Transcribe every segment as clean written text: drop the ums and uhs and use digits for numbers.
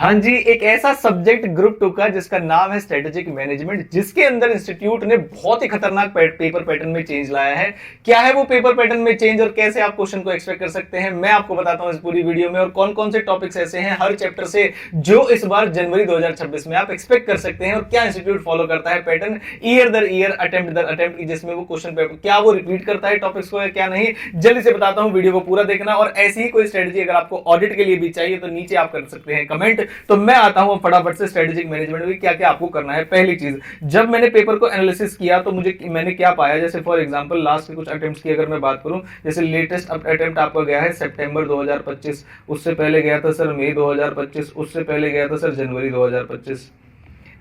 हाँ जी, एक ऐसा सब्जेक्ट ग्रुप 2 का जिसका नाम है स्ट्रेटेजिक मैनेजमेंट, जिसके अंदर इंस्टीट्यूट ने बहुत ही खतरनाक पेपर पैटर्न में चेंज लाया है। क्या है वो पेपर पैटर्न में चेंज और कैसे आप क्वेश्चन को एक्सपेक्ट कर सकते हैं, मैं आपको बताता हूं इस पूरी वीडियो में। और कौन कौन से टॉपिक्स ऐसे हैं हर चैप्टर से जो इस बार जनवरी 2026 में आप एक्सपेक्ट कर सकते हैं, और क्या इंस्टीट्यूट फॉलो करता है पैटर्न ईयर दर ईयर, अटेम्प्ट दर अटेम्प्ट, जिसमें वो क्वेश्चन पेपर क्या वो रिपीट करता है टॉपिक्स को या क्या नहीं। जल्दी से बताता हूं, वीडियो को पूरा देखना। और ऐसी ही कोई स्ट्रेटेजी अगर आपको ऑडिट के लिए भी चाहिए तो नीचे आप कर सकते हैं कमेंट। तो मैं आता हूं फटाफट से स्ट्रेटेजिक मैनेजमेंट में क्या क्या आपको करना है। पहली चीज, जब मैंने पेपर को एनालिसिस किया तो मैंने क्या पाया, जैसे फॉर एग्जांपल लास्ट के कुछ अटेम्प्ट्स की अगर मैं बात करूं, जैसे लेटेस्ट अटेम्प्ट आपका गया है सितंबर 2025, उससे पहले गया था सर मई 2025, उससे पहले गया था सर जनवरी 2025।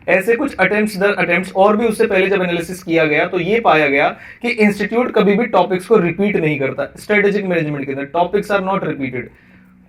ऐसे कुछ अटेम्प्ट्स और भी उससे पहले जब एनालिसिस किया गया तो ये पाया गया कि इंस्टीट्यूट कभी भी टॉपिक्स को रिपीट नहीं करता। स्ट्रेटेजिक मैनेजमेंट के अंदर टॉपिक्स आर नॉट रिपीटेड।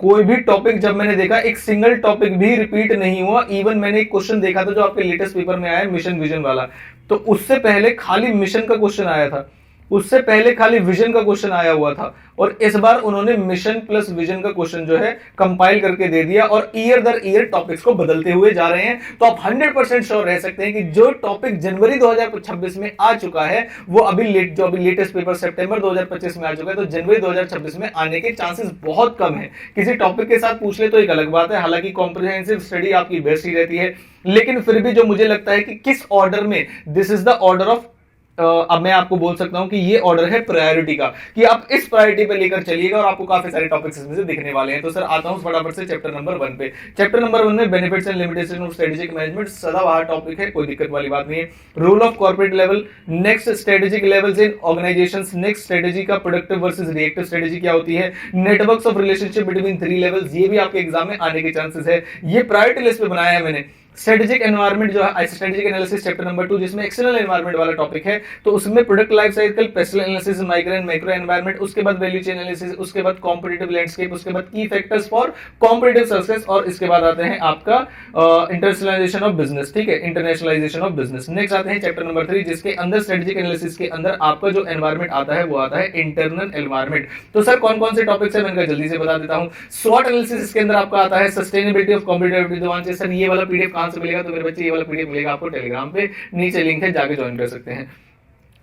कोई भी टॉपिक जब मैंने देखा, एक सिंगल टॉपिक भी रिपीट नहीं हुआ। इवन मैंने एक क्वेश्चन देखा था जो आपके लेटेस्ट पेपर में आया है, मिशन विजन वाला, तो उससे पहले खाली मिशन का क्वेश्चन आया था, उससे पहले खाली विजन का क्वेश्चन आया हुआ था, और इस बार उन्होंने मिशन प्लस विजन का क्वेश्चन जो है कंपाइल करके दे दिया, और ईयर दर ईयर टॉपिक्स को बदलते हुए जा रहे हैं। तो आप 100% श्योर रह सकते हैं कि जो टॉपिक जनवरी 2026 में आ चुका है वो जो अभी लेटेस्ट पेपर सितंबर 2025 में आ चुका है, तो जनवरी 2026 में आने के चांसेस बहुत कम है। किसी टॉपिक के साथ पूछ ले तो एक अलग बात है, हालांकि कॉम्प्रिहेंसिव स्टडी आपकी बेस्ट ही रहती है, लेकिन फिर भी जो मुझे लगता है कि किस ऑर्डर में, this is the order of, अब मैं आपको बोल सकता हूं कि ये ऑर्डर है प्रायोरिटी का, कि आप इस प्रायोरिटी पे लेकर चलिएगा और आपको काफी सारे टॉपिक्स इसमें से दिखने वाले हैं। तो सर आता हूं फटाफट से चैप्टर नंबर 1 पे। चैप्टर नंबर 1 में benefits and limitation of strategic management, सदाबहार टॉपिक है, कोई दिक्कत वाली बात नहीं है। Role of corporate level, next strategic levels in organisations, next strategy का प्रोडक्टिव वर्सेस रिएक्टिव स्ट्रेटेजी क्या होती है, networks of relationship between 3 levels, ये भी आपके एग्जाम में आने के चांसेस है। ये प्रायोरिटी लिस्ट पे बनाया है मैंने। स्ट्रेटेजिक एनवायरनमेंट जो है, स्ट्रेटेजिक एनालिसिस चैप्टर नंबर 2, जिसमें एक्सटर्नल एनवायरनमेंट वाला टॉपिक है, तो उसमें product life cycle, pastel analysis, micro and macro environment, उसके बाद वैल्यू चेन एनालिसिस, उसके बाद कॉम्पिटिटिव लैंडस्केप, उसके बाद की फैक्टर्स फॉर कॉम्पिटिटिव सक्सेस, और इसके बाद आते हैं आपका इंटरनेशनलाइजेशन ऑफ बिजनेस। ठीक है, इंटरनेशनलाइजेशन ऑफ बिजनेस। नेक्स्ट आते हैं चैप्टर नंबर 3, जिसके अंदर स्ट्रेटेजिक एनालिसिस के अंदर आपका जो एनवायरनमेंट आता है वो आता है इंटरनल एनवायरनमेंट। तो सर कौन कौन से टॉपिक्स है, मैं जल्दी से बता देता हूं। स्वॉट एनालिसिस इसके अंदर आपका आता है, sustainability of competitive advantage. Sir ये वाला पीडीएफ कहां से मिलेगा, तो मेरे बच्चे ये वाला पीडीएफ मिलेगा आपको टेलीग्राम पे, नीचे लिंक है, जाके ज्वाइन कर सकते हैं।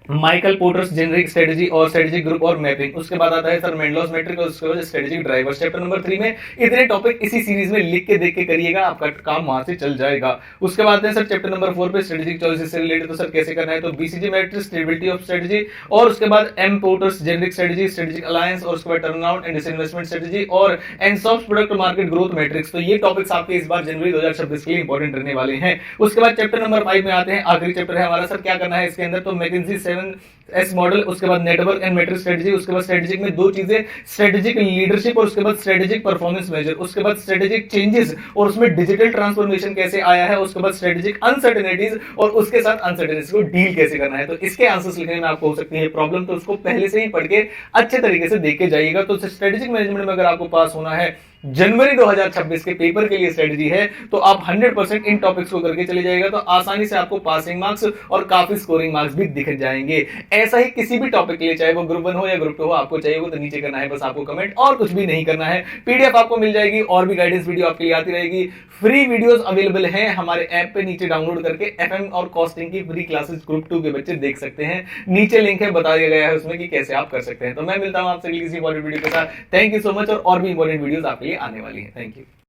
माइकल पोर्टर्स जेनरिक स्ट्रेटजी और स्ट्रेटेजिक ग्रुप और मैपिंग, उसके बाद आता है सर मेंडलॉस मैट्रिक्स और उसके बाद स्ट्रेटेजिक ड्राइवर्स। चैप्टर नंबर 3 में इतने टॉपिक इसी सीरीज में लिख के देख के करिएगा, आपका काम वहां से चल जाएगा। उसके बाद है सर चैप्टर नंबर 4 पे स्ट्रेटेजिक चॉइसेस से रिलेटेड, तो सर कैसे करना है, तो BCG matrix, stability of strategy, और उसके बाद M Porter's generic strategy, strategic alliance, और उसके बाद टर्नआउट एंड डिसइन्वेस्टमेंट स्ट्रेटजी, और Ansoff product market growth matrix. तो ये टॉपिक्स आपके इस बार जनवरी 2026 के लिए इंपॉर्टेंट रहने वाले हैं। उसके बाद चैप्टर नंबर 5 में आते हैं, आखिरी चैप्टर है हमारा, सर क्या करना है इसके अंदर, तो मैकिंजी 7S मॉडल, उसके बाद नेटवर्क एंड मैट्रिक्स स्ट्रेटजी, उसके बाद स्ट्रेटेजिक में दो चीजें, स्ट्रेटेजिक लीडरशिप और उसके बाद स्ट्रेटेजिक परफॉर्मेंस मेजर, उसके बाद स्ट्रेटेजिक चेंजेस और उसमें डिजिटल ट्रांसफॉर्मेशन कैसे आया है, उसके बाद स्ट्रेटेजिक अनसर्टेनिटीज और उसके साथ अनसर्टेनिटीज को डील कैसे करना है। तो इसके आंसर्स लिखने में आपको हो सकती है प्रॉब्लम, तो उसको पहले से ही पढ़ के अच्छे तरीके से देख के जाइएगा। तो स्ट्रेटेजिक मैनेजमेंट में अगर आपको पास होना है, जनवरी 2026 के पेपर के लिए स्ट्रेटजी है, तो आप 100% इन टॉपिक्स को करके चले जाएगा, तो आसानी से आपको पासिंग मार्क्स और काफी स्कोरिंग मार्क्स भी दिख जाएंगे। ऐसा ही किसी भी टॉपिक के लिए, चाहे वो ग्रुप 1 हो या ग्रुप 2 हो, आपको चाहिए वो तो नीचे करना है बस आपको कमेंट, और कुछ भी नहीं करना है। पीडीएफ आपको मिल जाएगी, और भी गाइडेंस वीडियो आपके लिए आती रहेगी। फ्री वीडियोस अवेलेबल हैं हमारे ऐप पे, नीचे डाउनलोड करके एफएम और कॉस्टिंग की फ्री क्लासेस ग्रुप 2 के बच्चे देख सकते हैं, नीचे लिंक है, बता दिया गया है उसमें कि कैसे आप कर सकते हैं। तो मैं मिलता हूं आपसे किसी इंपॉर्टेंट वीडियो के साथ। थैंक यू सो मच, और भी इंपॉर्टेंट वीडियोस आपके लिए आने वाली है। Thank you.